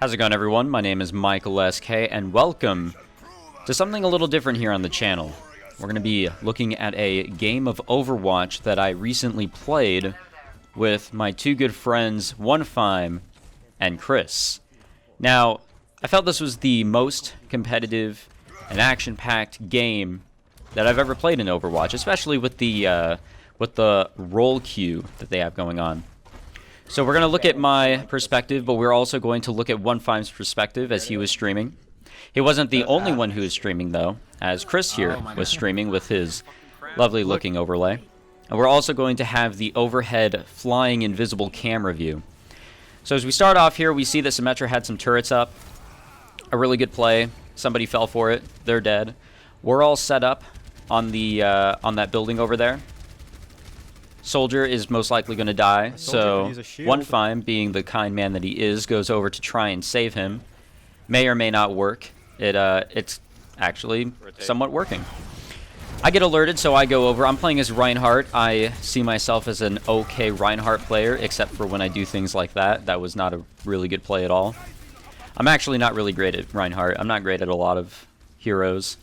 How's it going, everyone? My name is Michael SK, and welcome to something a little different here on the channel. We're going to be looking at a game of Overwatch that I recently played with my two good friends, Onefime and Chris. Now, I felt this was the most competitive and action-packed game that I've ever played in Overwatch, especially with the role queue that they have going on. So we're going to look at my perspective, but we're also going to look at Onefime's perspective as he was streaming. He wasn't the only one who was streaming, though, as Chris here was streaming with his lovely-looking overlay. And we're also going to have the overhead flying invisible camera view. So as we start off here, we see that Symmetra had some turrets up. A really good play. Somebody fell for it. They're dead. We're all set up on the on that building over there. Soldier is most likely going to die, so Onefime, being the kind man that he is, goes over to try and save him. May or may not work. It's actually somewhat working. I get alerted, so I go over. I'm playing as Reinhardt. I see myself as an okay Reinhardt player, except for when I do things like that. That was not a really good play at all. I'm actually not really great at Reinhardt. I'm not great at a lot of heroes.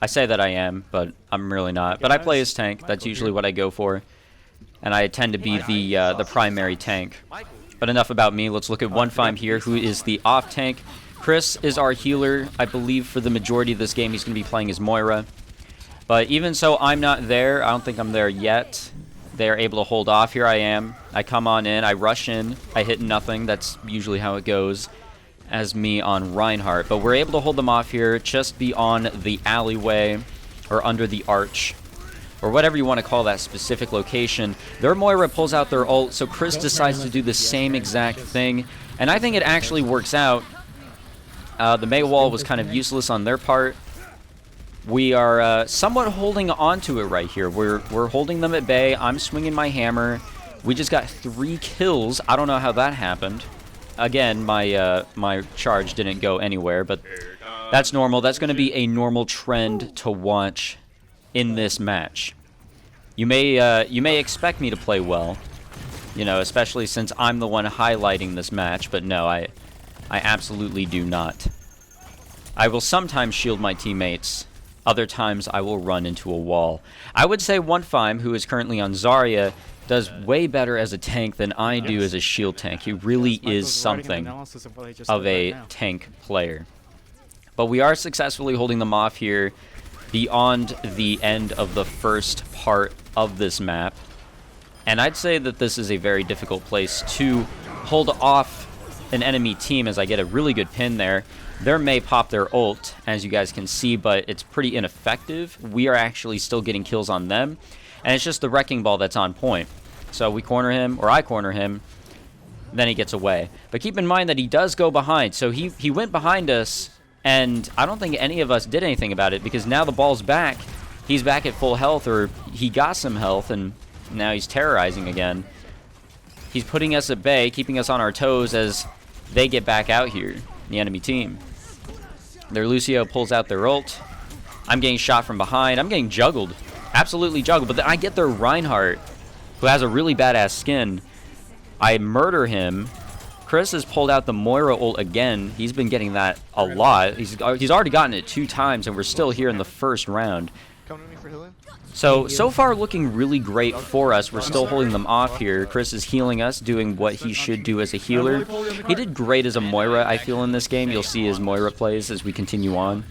I say that I am, but I'm really not. But I play as tank. That's usually what I go for. And I tend to be the primary tank. But enough about me. Let's look at Onefime here, who is the off tank. Chris is our healer. I believe for the majority of this game he's going to be playing as Moira. But even so, I'm not there. I don't think I'm there yet. They're able to hold off. Here I am. I come on in. I rush in. I hit nothing. That's usually how it goes as me on Reinhardt. But we're able to hold them off here just beyond the alleyway or under the arch, or whatever you want to call that specific location. Their Moira pulls out their ult, so Chris decides to do the same exact thing, and I think it actually works out. The Mei wall was kind of useless on their part. We are somewhat holding on to it right here. We're holding them at bay. I'm swinging my hammer. We just got 3 kills. I don't know how that happened. Again, my charge didn't go anywhere, but that's normal. That's going to be a normal trend to watch in this match. You may expect me to play well, you know, especially since I'm the one highlighting this match, but no, I absolutely do not. I will sometimes shield my teammates. Other times I will run into a wall. I would say Onefime, who is currently on Zarya, does way better as a tank than I do as a shield tank. He really is something of a tank player. But we are successfully holding them off here beyond the end of the first part of this map. And I'd say that this is a very difficult place to hold off an enemy team, as I get a really good pin there. There may pop their ult, as you guys can see, but it's pretty ineffective. We are actually still getting kills on them, and it's just the wrecking ball that's on point. So we corner him, or I corner him, then he gets away. But keep in mind that he does go behind, so he went behind us, and I don't think any of us did anything about it, because now the ball's back. He's back at full health, or he got some health, and now he's terrorizing again. He's putting us at bay, keeping us on our toes as they get back out here, the enemy team. Their Lucio pulls out their ult. I'm getting shot from behind. I'm getting juggled. Absolutely juggled. But then I get their Reinhardt, who has a really badass skin. I murder him. Chris has pulled out the Moira ult again. He's been getting that a lot. He's already gotten it 2 times, and we're still here in the first round. So far looking really great for us. We're still holding them off here. Chris is healing us, doing what he should do as a healer. He did great as a Moira, I feel, in this game. You'll see his Moira plays as we continue on.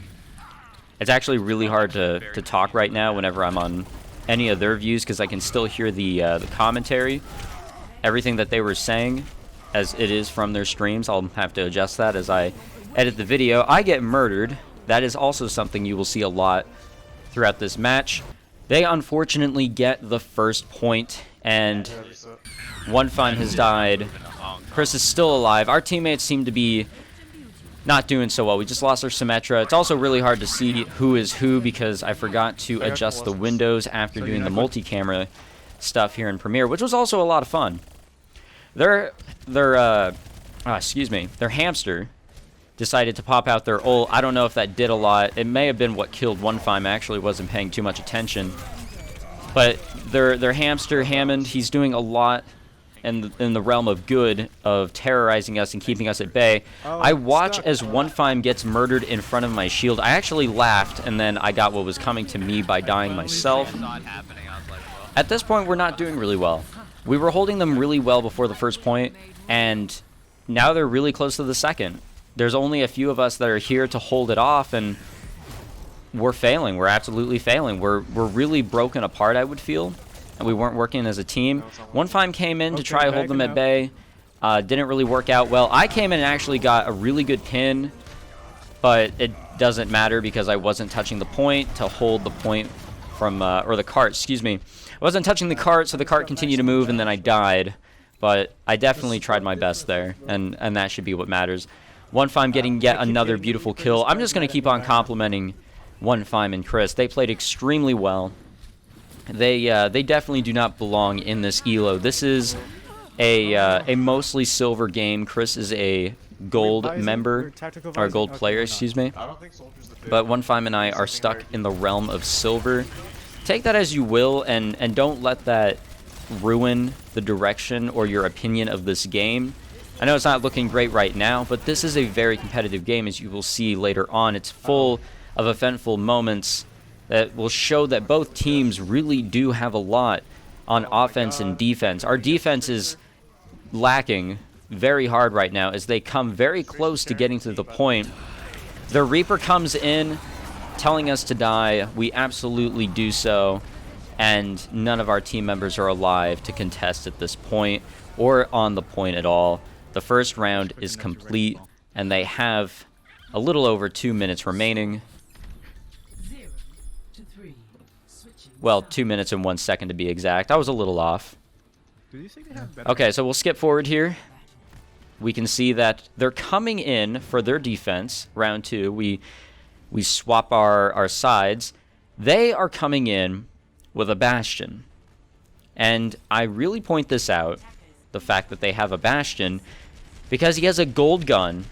It's actually really hard to talk right now whenever I'm on any of their views, because I can still hear the commentary. Everything that they were saying, as it is from their streams. I'll have to adjust that as I edit the video. I get murdered. That is also something you will see a lot throughout this match. They unfortunately get the first point, and Onefime has died. Chris is still alive. Our teammates seem to be not doing so well. We just lost our Symmetra. It's also really hard to see who is who, because I forgot to adjust the windows after doing the multi-camera stuff here in Premiere, which was also a lot of fun. Their hamster decided to pop out their ult. I don't know if that did a lot. It may have been what killed Onefime. I actually wasn't paying too much attention. But their hamster, Hammond, he's doing a lot in the realm of good, of terrorizing us and keeping us at bay. I watch as One gets murdered in front of my shield. I actually laughed, and then I got what was coming to me by dying myself. At this point, we're not doing really well. We were holding them really well before the first point, and now they're really close to the second. There's only a few of us that are here to hold it off, and we're failing. We're absolutely failing. We're really broken apart, I would feel, and we weren't working as a team. One came in to try to hold them at bay. Didn't really work out well. I came in and actually got a really good pin, but it doesn't matter because I wasn't touching the point to hold the point from, or the cart, excuse me. I wasn't touching the cart, so the cart continued to move, and then I died. But I definitely tried my best there, and that should be what matters. One getting yet another beautiful kill. I'm just going to keep on complimenting One and Chris. They played extremely well. They definitely do not belong in this elo. This is a mostly silver game. Chris is a gold member, or gold player, excuse me. But One and I are stuck in the realm of silver. Take that as you will, and don't let that ruin the direction or your opinion of this game. I know it's not looking great right now, but this is a very competitive game, as you will see later on. It's full of eventful moments that will show that both teams really do have a lot on offense and defense. Our defense is lacking very hard right now as they come very close to getting to the point. The Reaper comes in telling us to die. We absolutely do so, and none of our team members are alive to contest at this point or on the point at all. The first round is complete, and they have a little over 2 minutes remaining. Well, 2 minutes and 1 second to be exact. I was a little off. Okay, so we'll skip forward here. We can see that they're coming in for their defense. Round 2, we swap our sides. They are coming in with a Bastion. And I really point this out, the fact that they have a Bastion, because he has a gold gun,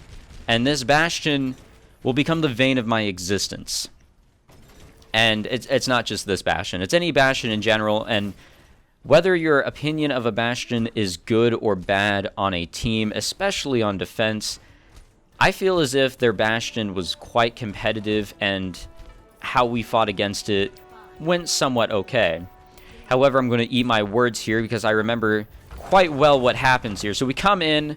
and this Bastion will become the vein of my existence. And it's not just this Bastion, it's any Bastion in general, and whether your opinion of a Bastion is good or bad on a team, especially on defense, I feel as if their Bastion was quite competitive, and how we fought against it went somewhat okay. However, I'm going to eat my words here because I remember quite well what happens here. So we come in.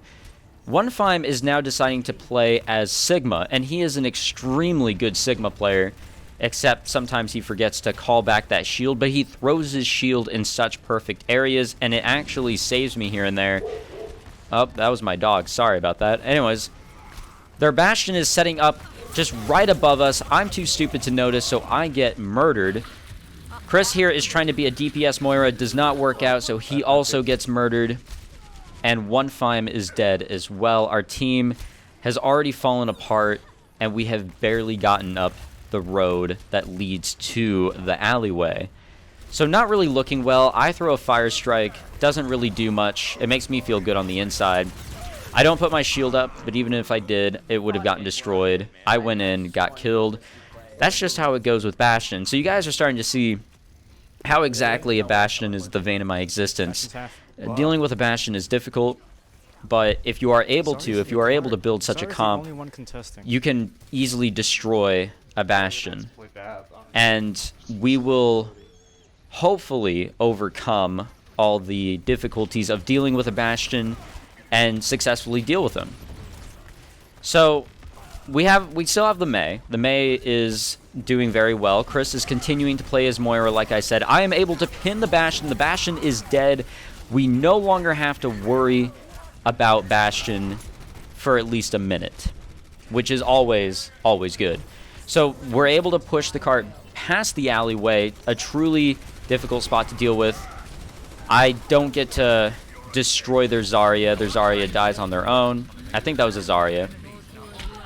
One is now deciding to play as Sigma, and he is an extremely good Sigma player, except sometimes he forgets to call back that shield, but he throws his shield in such perfect areas, and it actually saves me here and there. Oh, that was my dog. Sorry about that. Anyways, their Bastion is setting up just right above us. I'm too stupid to notice, so I get murdered. Chris here is trying to be a DPS Moira. Does not work out, so he also gets murdered. And One is dead as well. Our team has already fallen apart, and we have barely gotten up the road that leads to the alleyway. So not really looking well. I throw a fire strike. Doesn't really do much. It makes me feel good on the inside. I don't put my shield up, but even if I did, it would have gotten destroyed. I went in, got killed. That's just how it goes with Bastion. So you guys are starting to see how exactly a Bastion is the vein of my existence. Dealing with a Bastion is difficult, but if you are able to build such a comp, you can easily destroy a Bastion. And we will hopefully overcome all the difficulties of dealing with a Bastion and successfully deal with them. So we still have the Mei. The Mei is doing very well. Chris is continuing to play as Moira, like I said. I am able to pin the Bastion. The Bastion is dead. We no longer have to worry about Bastion for at least a minute, which is always good. So we're able to push the cart past the alleyway, a truly difficult spot to deal with. I don't get to destroy their Zarya. Their Zarya dies on their own. I think that was a Zarya.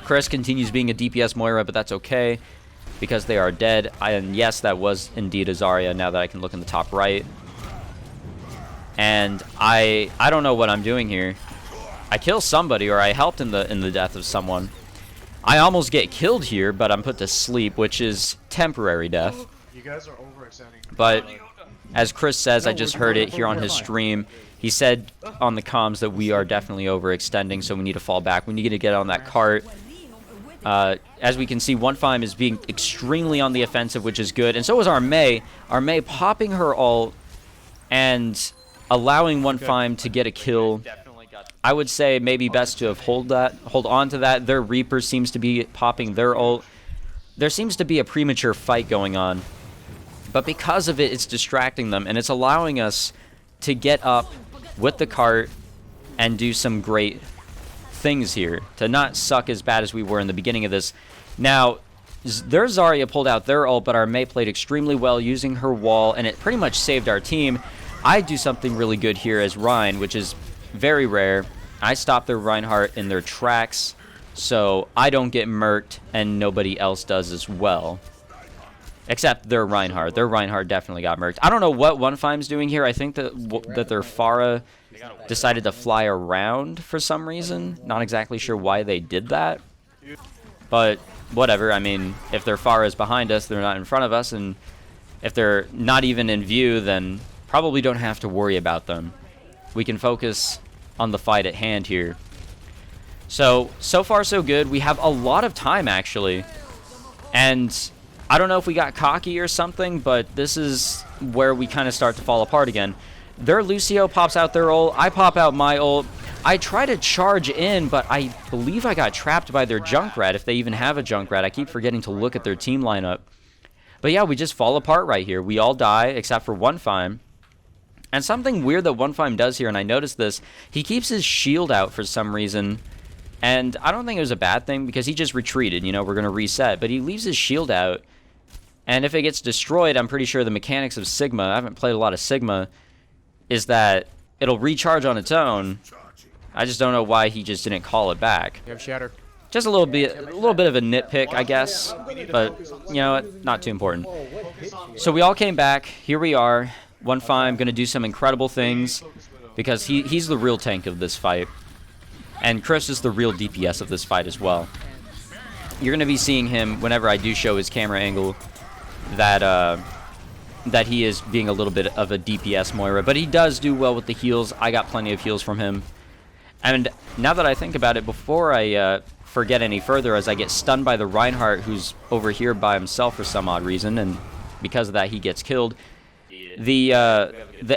Chris continues being a DPS Moira, but that's okay because they are dead. And yes, that was indeed a Zarya now that I can look in the top right. And I don't know what I'm doing here. I kill somebody, or I helped in the death of someone. I almost get killed here, but I'm put to sleep, which is temporary death. You guys are overextending. But As Chris says, I just heard it here on his stream. He said on the comms that we are definitely overextending, so we need to fall back. We need to get on that cart. As we can see, One Fime is being extremely on the offensive, which is good. And so is our Mei. Our Mei popping her ult and allowing One Fime to get a kill. I would say maybe best to have hold on to that. Their Reaper seems to be popping their ult. There seems to be a premature fight going on. But because of it, it's distracting them, and it's allowing us to get up with the cart and do some great things here, to not suck as bad as we were in the beginning of this. Now, their Zarya pulled out their ult, but our Mei played extremely well using her wall, and it pretty much saved our team. I do something really good here as Rein, which is very rare. I stop their Reinhardt in their tracks, so I don't get murked, and nobody else does as well. Except their Reinhardt. Their Reinhardt definitely got murked. I don't know what One Fime's doing here. I think that their Pharah decided to fly around for some reason. Not exactly sure why they did that. But whatever. I mean, if their Pharah is behind us, they're not in front of us. And if they're not even in view, then probably don't have to worry about them. We can focus on the fight at hand here. So far so good. We have a lot of time, actually. And I don't know if we got cocky or something, but this is where we kind of start to fall apart again. Their Lucio pops out their ult. I pop out my ult. I try to charge in, but I believe I got trapped by their Junkrat, if they even have a Junkrat. I keep forgetting to look at their team lineup. But yeah, we just fall apart right here. We all die, except for One Fime. And something weird that One Fime does here, and I noticed this, he keeps his shield out for some reason. And I don't think it was a bad thing, because he just retreated. You know, we're going to reset. But he leaves his shield out. And if it gets destroyed, I'm pretty sure the mechanics of Sigma, I haven't played a lot of Sigma, is that it'll recharge on its own. I just don't know why he just didn't call it back. You have Shatter. Just a little bit of a nitpick, I guess, but you know what? Not too important. So we all came back. Here we are. One Fime going to do some incredible things because he's the real tank of this fight, and Chris is the real DPS of this fight as well. You're going to be seeing him whenever I do show his camera angle that he is being a little bit of a DPS Moira, but he does do well with the heals. I got plenty of heals from him. And now that I think about it, before I forget any further, as I get stunned by the Reinhardt, who's over here by himself for some odd reason, and because of that he gets killed. The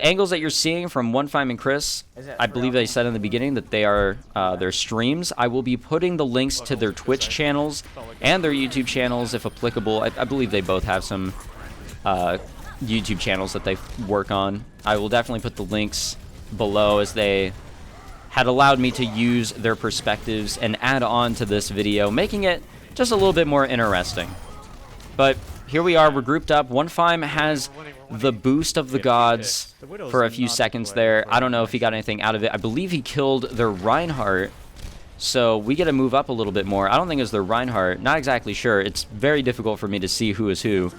angles that you're seeing from One Fime and Chris, I believe they said in the beginning that they are their streams. I will be putting the links to their Twitch channels and their YouTube channels if applicable. I believe they both have some YouTube channels that they work on. I will definitely put the links below, as they had allowed me to use their perspectives and add on to this video, making it just a little bit more interesting. But here we are, we're grouped up. One Fime has the boost of the gods for a few seconds there. I don't know if he got anything out of it. I believe he killed their Reinhardt, so we get to move up a little bit more. I don't think it was their Reinhardt. Not exactly sure. It's very difficult for me to see who is who.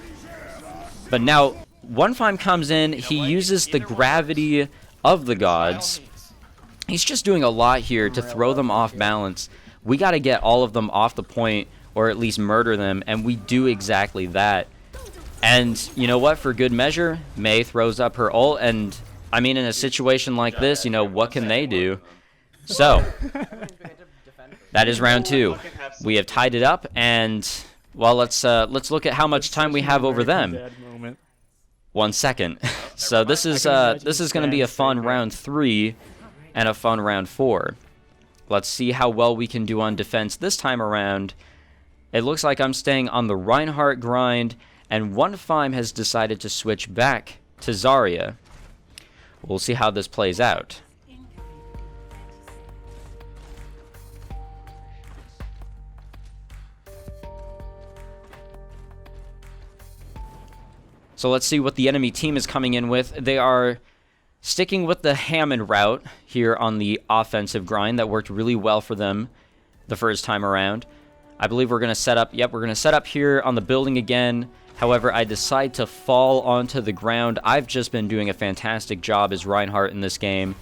But now, One Fime comes in. He uses the gravity of the gods. He's just doing a lot here to throw them off balance. We got to get all of them off the point, or at least murder them, and we do exactly that. And you know what? For good measure, Mei throws up her ult, and I mean, in a situation like this, you know, what can they do? So, that is round 2. We have tied it up, and well, let's look at how much time we have over them. 1 second. So this is going to be a fun round 3 and a fun round 4. Let's see how well we can do on defense this time around. It looks like I'm staying on the Reinhardt grind, and One Fime has decided to switch back to Zarya. We'll see how this plays out. So let's see what the enemy team is coming in with. They are sticking with the Hammond route here on the offensive grind. That worked really well for them the first time around. I believe we're going to set up, we're going to set up here on the building again. However, I decide to fall onto the ground. I've just been doing a fantastic job as Reinhardt in this game.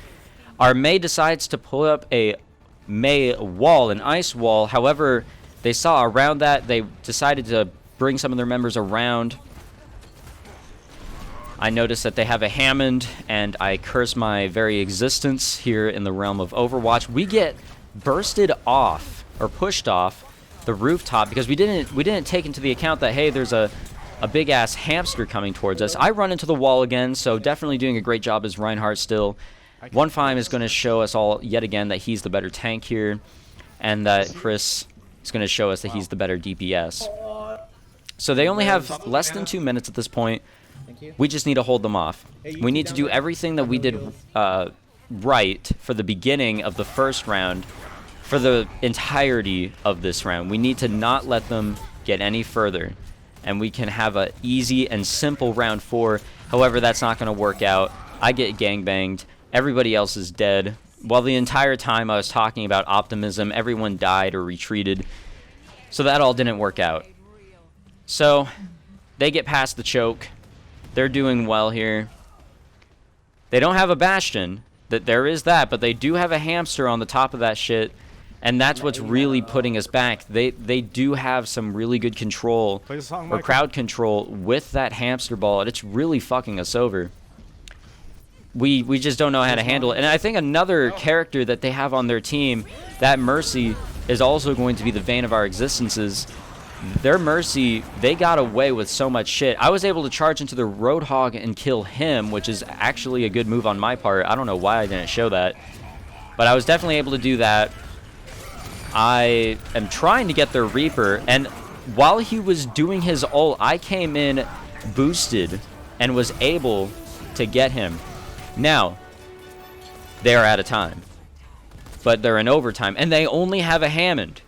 Our Mei decides to pull up a Mei wall, an ice wall. However, they saw around that, they decided to bring some of their members around. I notice that they have a Hammond, and I curse my very existence here in the realm of Overwatch. We get bursted off, or pushed off, the rooftop because we didn't take into the account that, hey, there's a big-ass hamster coming towards us. I run into the wall again, so definitely doing a great job as Reinhardt still. 1-5 is going to show us all yet again that he's the better tank here, and that Chris is going to show us that he's the better DPS. So they only have less than 2 minutes at this point. We just need to hold them off. We need to do everything that we did right for the beginning of the first round for the entirety of this round. We need to not let them get any further, and we can have an easy and simple round 4. However, that's not going to work out. I get gangbanged. Everybody else is dead. While the entire time I was talking about optimism, everyone died or retreated. So that all didn't work out. So they get past the choke. They're doing well here. They don't have a Bastion. There is that, but they do have a hamster on the top of that shit. And that's what's really putting us back. They do have some really good control or crowd control with that hamster ball, and it's really fucking us over. We just don't know how to handle it. And I think another character that they have on their team, that Mercy, is also going to be the vein of our existences. Their Mercy, they got away with so much shit. I was able to charge into the Roadhog and kill him, which is actually a good move on my part. I don't know why I didn't show that, but I was definitely able to do that. I am trying to get their Reaper, and while he was doing his ult, I came in boosted and was able to get him. Now, they are out of time, but they're in overtime, and they only have a Hammond.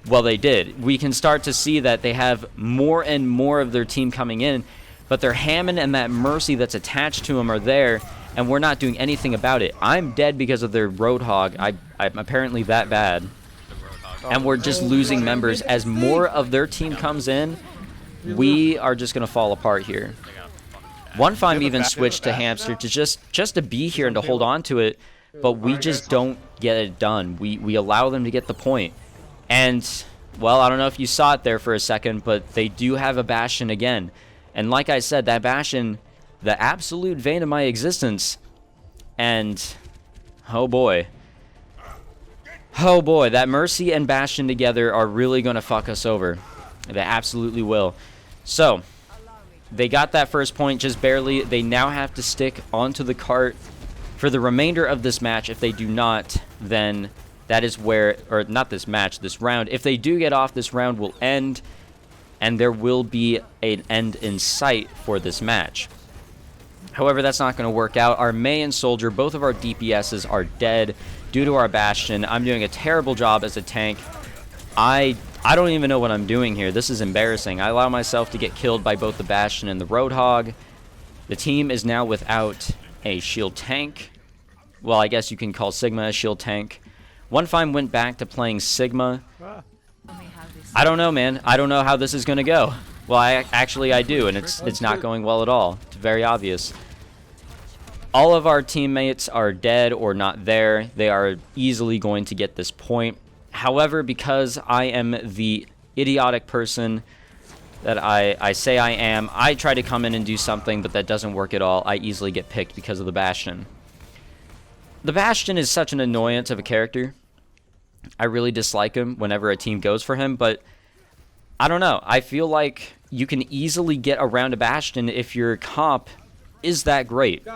Well, they did. We can start to see that they have more and more of their team coming in, but their Hammond and that Mercy that's attached to them are there, and we're not doing anything about it. I'm dead because of their Roadhog. I'm apparently that bad. And we're just losing members. As more of their team comes in, we are just going to fall apart here. 1-5 even switched to Hamster to just to be here and to hold on to it, but we just don't get it done. We allow them to get the point. And, well, I don't know if you saw it there for a second, but they do have a Bastion again. And like I said, that Bastion, the absolute vein of my existence, and oh boy, that Mercy and Bastion together are really going to fuck us over. They absolutely will. So they got that first point just barely. They now have to stick onto the cart for the remainder of this match. If they do not, then that is where, or not this match, this round, if they do get off, this round will end, and there will be an end in sight for this match. However, that's not going to work out. Our Mei and Soldier, both of our DPSs are dead due to our Bastion. I'm doing a terrible job as a tank. I don't even know what I'm doing here. This is embarrassing. I allow myself to get killed by both the Bastion and the Roadhog. The team is now without a shield tank. Well, I guess you can call Sigma a shield tank. 1-5 went back to playing Sigma. I don't know, man. I don't know how this is going to go. Well, I do, and it's not going well at all. It's very obvious. All of our teammates are dead or not there. They are easily going to get this point. However, because I am the idiotic person that I say I am, I try to come in and do something, but that doesn't work at all. I easily get picked because of the Bastion. The Bastion is such an annoyance of a character. I really dislike him whenever a team goes for him, but I don't know. I feel like you can easily get around a Bastion if your comp is that great.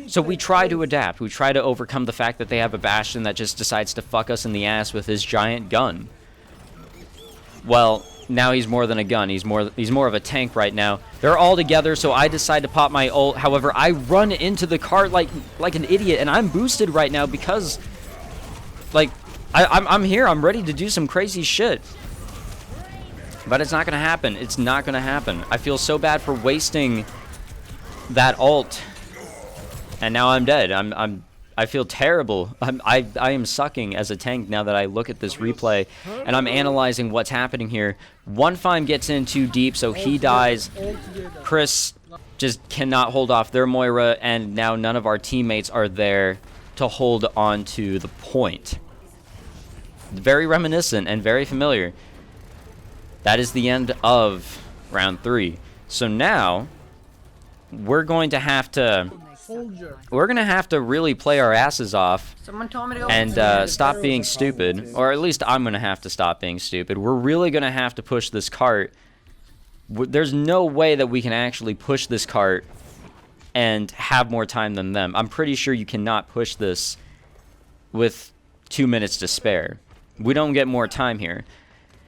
So we try to adapt. We try to overcome the fact that they have a Bastion that just decides to fuck us in the ass with his giant gun. Well, now he's more than a gun. He's more of a tank right now. They're all together, so I decide to pop my ult. However, I run into the cart like an idiot, and I'm boosted right now because, like, I'm here. I'm ready to do some crazy shit. But it's not going to happen. It's not going to happen. I feel so bad for wasting that ult. And now I'm dead. I feel terrible. I am sucking as a tank now that I look at this replay and I'm analyzing what's happening here. 1-5 gets in too deep, so he dies. Chris just cannot hold off their Moira, and now none of our teammates are there to hold on to the point. Very reminiscent and very familiar. That is the end of round 3. So now we're going to have to really play our asses off and stop being stupid, or at least I'm gonna have to stop being stupid. We're really gonna have to push this cart. There's no way that we can actually push this cart and have more time than them. I'm pretty sure you cannot push this with 2 minutes to spare. We don't get more time here.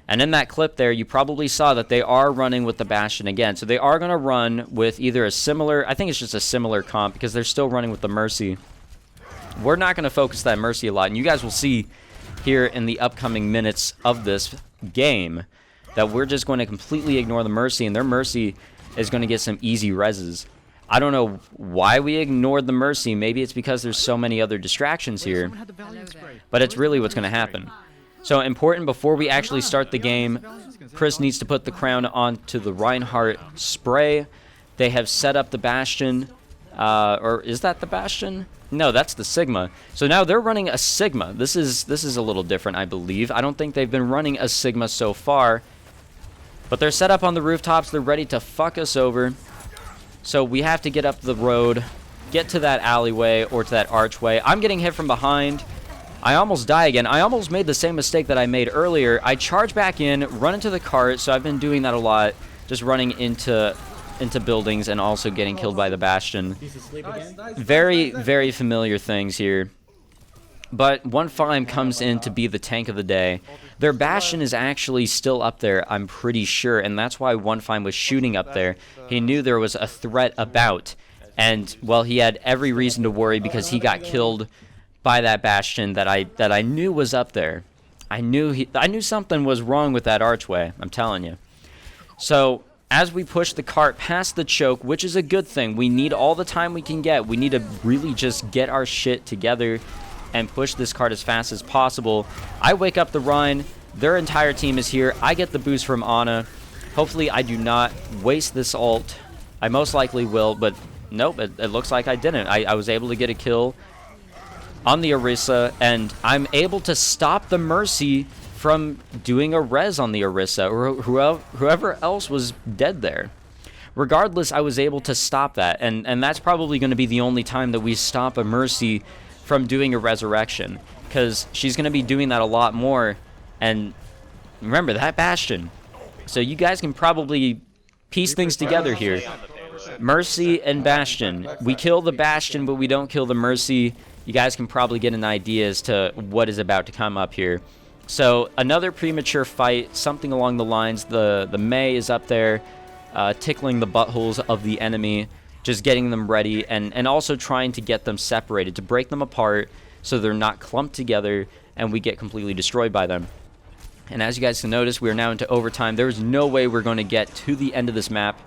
And in that clip there, you probably saw that they are running with the Bastion again. So they are going to run with either a similar, I think it's just a similar comp, because they're still running with the Mercy. We're not going to focus that Mercy a lot, and you guys will see here in the upcoming minutes of this game that we're just going to completely ignore the Mercy, and their Mercy is going to get some easy reses. I don't know why we ignored the Mercy. Maybe it's because there's so many other distractions here, but it's really what's going to happen. So important, before we actually start the game, Chris needs to put the crown onto the Reinhardt spray. They have set up the Bastion, or is that the Bastion? No, that's the Sigma. So now they're running a Sigma. This is a little different, I believe. I don't think they've been running a Sigma so far, but they're set up on the rooftops. They're ready to fuck us over. So we have to get up the road, get to that alleyway or to that archway. I'm getting hit from behind. I almost die again. I almost made the same mistake that I made earlier. I charge back in, run into the cart, so I've been doing that a lot, just running into buildings and also getting killed by the Bastion. Very, very familiar things here. But One Fime comes in to be the tank of the day. Their Bastion is actually still up there, I'm pretty sure, and that's why One Fime was shooting up there. He knew there was a threat about, and, well, he had every reason to worry because he got killed by that Bastion that I knew was up there. I knew something was wrong with that archway, I'm telling you. So, as we push the cart past the choke, which is a good thing, we need all the time we can get. We need to really just get our shit together and push this cart as fast as possible. I wake up the Rhine. Their entire team is here. I get the boost from Ana. Hopefully I do not waste this ult. I most likely will, but nope, it looks like I didn't. I was able to get a kill on the Orisa, and I'm able to stop the Mercy from doing a res on the Orisa, or whoever else was dead there. Regardless, I was able to stop that, and that's probably going to be the only time that we stop a Mercy from doing a resurrection, because she's going to be doing that a lot more. And remember that Bastion, so you guys can probably piece things together here. Mercy and Bastion, we kill the Bastion but we don't kill the Mercy. You guys can probably get an idea as to what is about to come up here. So another premature fight, something along the lines, the Mei is up there tickling the buttholes of the enemy, just getting them ready, and also trying to get them separated, to break them apart so they're not clumped together and we get completely destroyed by them. And as you guys can notice, we are now into overtime. There is no way we're going to get to the end of this map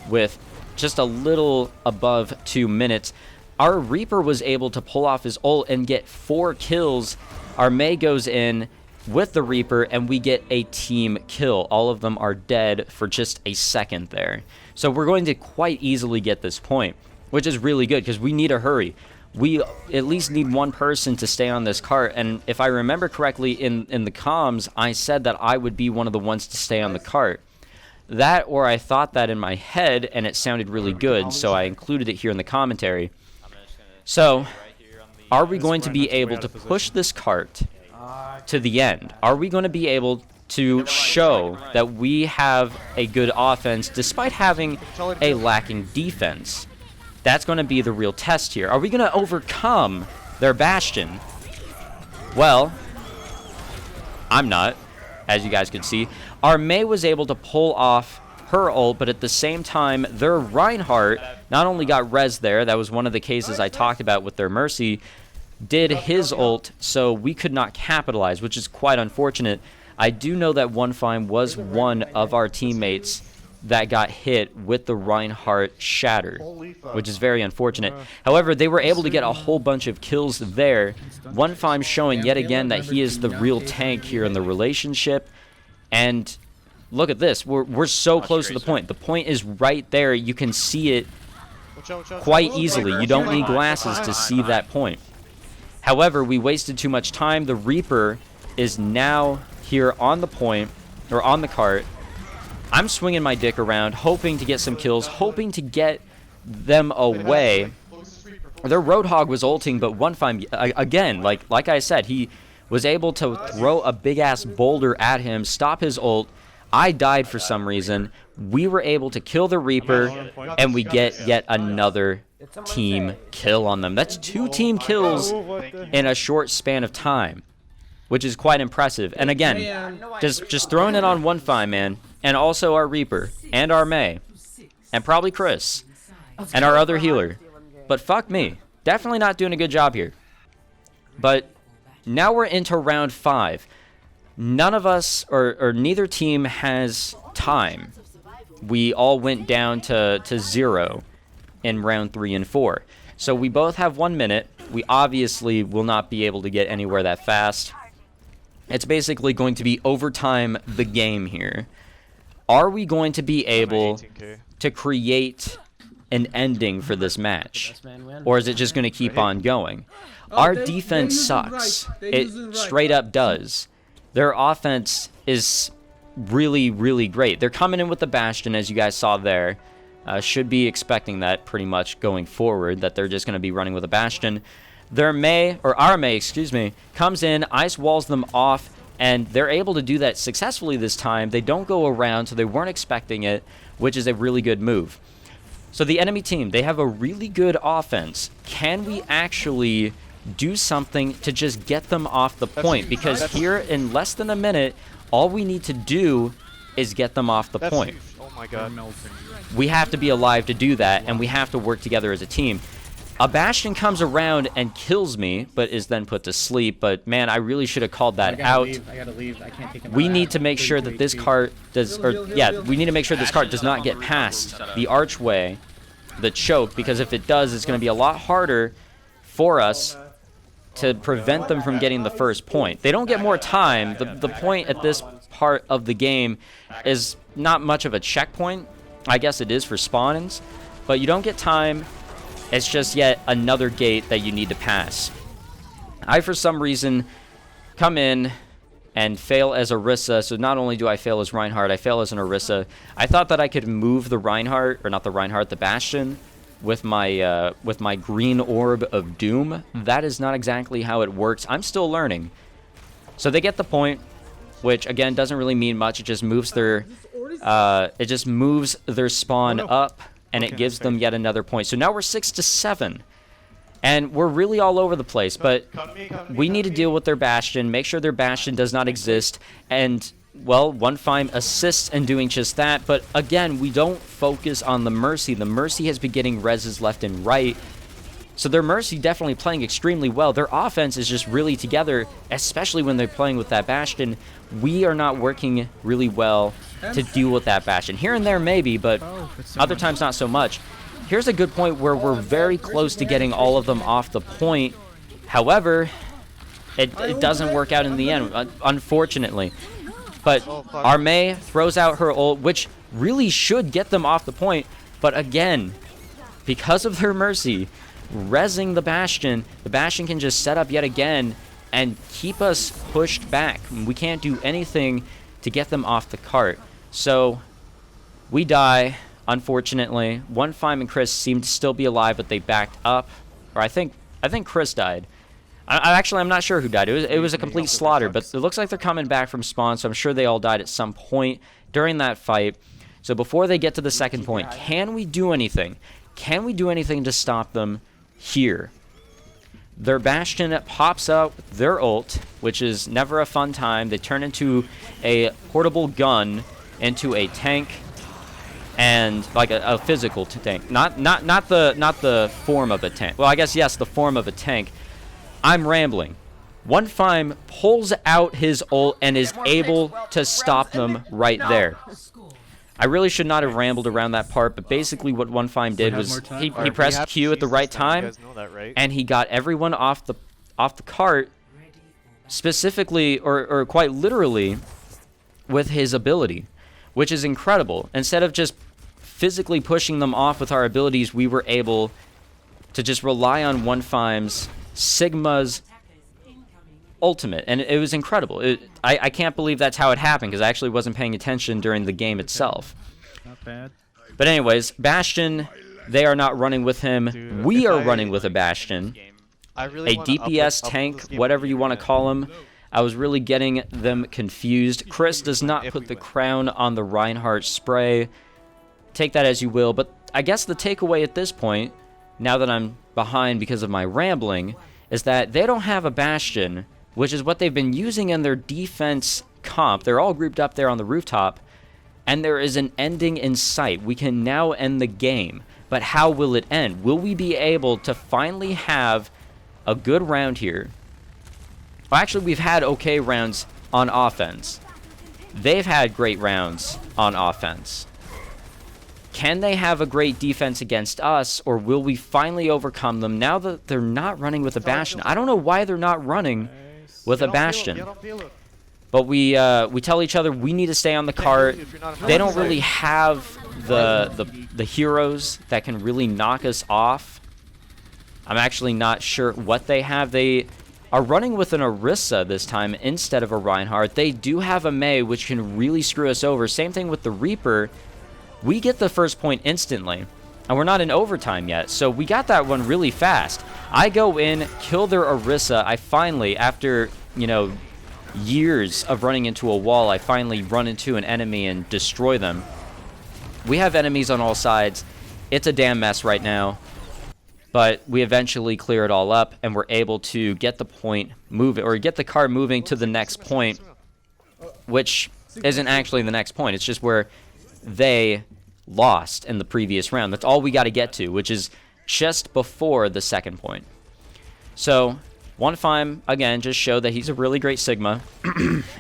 with just a little above 2 minutes. Our Reaper was able to pull off his ult and get 4 kills. Our Mei goes in with the Reaper and we get a team kill. All of them are dead for just a second there. So we're going to quite easily get this point, which is really good because we need to hurry. We at least need one person to stay on this cart, and if I remember correctly in the comms, I said that I would be one of the ones to stay on the cart. That, or I thought that in my head, and it sounded really good, so I included it here in the commentary. So, are we going to be able to push this cart to the end? Are we going to be able to show that we have a good offense despite having a lacking defense? That's going to be the real test here. Are we going to overcome their Bastion? Well, I'm not, as you guys can see. Our Mei was able to pull off her ult, but at the same time, their Reinhardt not only got res there, that was one of the cases I talked about with their Mercy, did his ult, so we could not capitalize, which is quite unfortunate. I do know that One Fime was one of our teammates that got hit with the Reinhardt shatter, which is very unfortunate. However, they were able to get a whole bunch of kills there. One Fime showing yet again that he is the real tank here in the relationship. And look at this. We're so close to the point. The point is right there. You can see it quite easily. You don't need glasses to see that point. However, we wasted too much time. The Reaper is now here on the point, or on the cart. I'm swinging my dick around, hoping to get some kills, hoping to get them away. Their Roadhog was ulting, but One Fime, again, like I said, he was able to throw a big-ass boulder at him, stop his ult. I died for some reason. We were able to kill the Reaper, and we get yet another team kill on them. That's 2 team kills in a short span of time, which is quite impressive. And again, just throwing it on One Fime, man, and also our Reaper, and our Mei, and probably Chris, and our other healer. But fuck me. Definitely not doing a good job here. But now we're into round 5. None of us, or neither team has time. We all went down to 0 in round 3 and 4. So we both have 1 minute. We obviously will not be able to get anywhere that fast. It's basically going to be overtime the game here. Are we going to be able to create an ending for this match? Or is it just going to keep on going? Our defense sucks. It straight up does. Their offense is really, really great. They're coming in with the Bastion, as you guys saw there. Should be expecting that pretty much going forward, that they're just going to be running with a Bastion. Their Mei, or our Mei, excuse me, comes in, ice walls them off, and they're able to do that successfully this time. They don't go around, so they weren't expecting it, which is a really good move. So the enemy team, they have a really good offense. Can we actually do something to just get them off the point? Because here in less than a minute, all we need to do is get them off the point. Oh my god. We have to be alive to do that, and we have to work together as a team. A Bastion comes around and kills me, but is then put to sleep. But man, I really should have called that out. I gotta leave. I can't take him. We need to make sure that this cart does, we need to make sure this cart does not get past the archway, the choke, because if it does, it's going to be a lot harder for us to prevent them from getting the first point. They don't get more time. The point at this part of the game is not much of a checkpoint. I guess it is for spawnings, but you don't get time. It's just yet another gate that you need to pass. I, for some reason, come in and fail as Orisa. So not only do I fail as Reinhardt, I fail as an Orisa. I thought that I could move the Reinhardt, or not the Reinhardt, the Bastion, with my green orb of doom. That is not exactly how it works. I'm still learning. So they get the point, which again doesn't really mean much. It just moves their spawn up, and it gives them yet another point. So now we're 6-7. And we're really all over the place, but we need to deal with their Bastion, make sure their Bastion does not exist, and, well, One Fime assists in doing just that, but again, we don't focus on the Mercy. The Mercy has been getting reses left and right, so their Mercy definitely playing extremely well. Their offense is just really together, especially when they're playing with that Bastion. We are not working really well to deal with that Bastion. Here and there maybe, but other times not so much. Here's a good point where we're very close to getting all of them off the point. However, it doesn't work out in the end, unfortunately. But our Mei throws out her ult, which really should get them off the point. But again, because of their Mercy, rezzing the Bastion can just set up yet again and keep us pushed back. We can't do anything to get them off the cart. So we die. Unfortunately, One Fime and Chris seem to still be alive, but they backed up. Or I think Chris died. I'm not sure who died. It was a complete slaughter, but it looks like they're coming back from spawn, so I'm sure they all died at some point during that fight. So before they get to the second point, can we do anything? Can we do anything to stop them here? Their Bastion pops out their ult, which is never a fun time. They turn into a portable gun, into a tank, and like a physical tank, not the form of a tank. Well, I guess yes, the form of a tank. I'm rambling. One Fime pulls out his ult and is able to stop them right there. I really should not have rambled around that part, but basically what One Fime did was he pressed Q at the right time, and he got everyone off the cart, specifically or quite literally with his ability, which is incredible. Instead of just physically pushing them off with our abilities, we were able to just rely on One Fime's Sigma's ultimate, and it was incredible. I can't believe that's how it happened, because I actually wasn't paying attention during the game itself. Not bad. But anyways, Bastion They are not running with him. Dude, We if are I, running with a like, Bastion. I really A wanna DPS up tank, this game whatever you here, want to call him. I was really getting them confused. Chris does not put the crown on the Reinhardt spray. Take that as you will, but I guess the takeaway at this point, now that I'm behind because of my rambling, is that they don't have a Bastion, which is what they've been using in their defense comp. They're all grouped up there on the rooftop, and there is an ending in sight. We can now end the game, but how will it end? Will we be able to finally have a good round here? Well, actually, we've had okay rounds on offense. They've had great rounds on offense. Can they have a great defense against us, or will we finally overcome them now that they're not running with a Bastion? I don't know why they're not running with a Bastion. But we tell each other we need to stay on the cart. They don't really have the heroes that can really knock us off. I'm actually not sure what they have. They are running with an Orisa this time instead of a Reinhardt. They do have a Mei, which can really screw us over. Same thing with the Reaper. We get the first point instantly, and we're not in overtime yet, so we got that one really fast. I go in, kill their Orisa. I finally, after, you know, years of running into a wall, I finally run into an enemy and destroy them. We have enemies on all sides. It's a damn mess right now, but we eventually clear it all up, and we're able to get the point moving, or get the car moving to the next point, which isn't actually the next point. It's just where they lost in the previous round. That's all we got to get to, which is just before the second point. So, OneFime, again, just showed that he's a really great Sigma,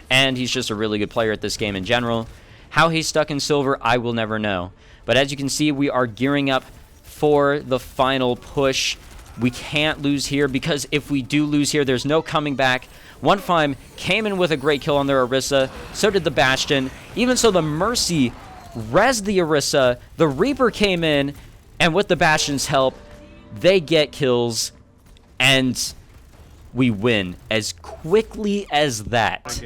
and he's just a really good player at this game in general. How he's stuck in silver, I will never know. But as you can see, we are gearing up for the final push. We can't lose here, because if we do lose here, there's no coming back. OneFime came in with a great kill on their Orisa, so did the Bastion. Even so, the Mercy rezzed the Orisa, the Reaper came in, and with the Bastion's help, they get kills, and we win as quickly as that.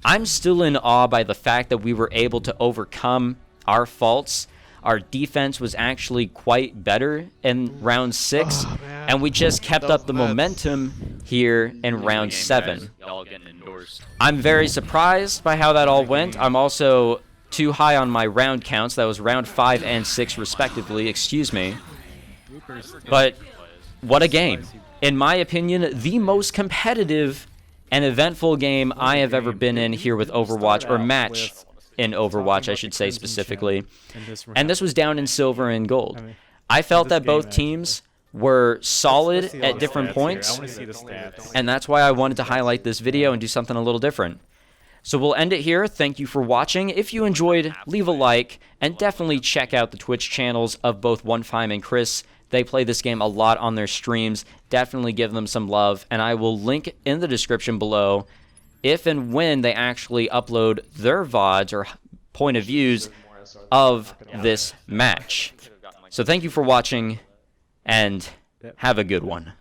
I'm still in awe by the fact that we were able to overcome our faults. Our defense was actually quite better in round 6, and we just kept up the momentum here in round 7. I'm very surprised by how that all went. I'm also too high on my round counts. That was round 5 and 6 respectively, excuse me. But what a game. In my opinion, the most competitive and eventful game I have ever been in here with Overwatch, or match in Overwatch, I should say specifically. And this was down in silver and gold. I felt that both teams were solid at different points, and that's why I wanted to highlight this video and do something a little different. So we'll end it here. Thank you for watching. If you enjoyed, leave a like, and definitely check out the Twitch channels of both OneFime and Chris. They play this game a lot on their streams. Definitely give them some love, and I will link in the description below if and when they actually upload their VODs or point of views of this match. So thank you for watching, and have a good one.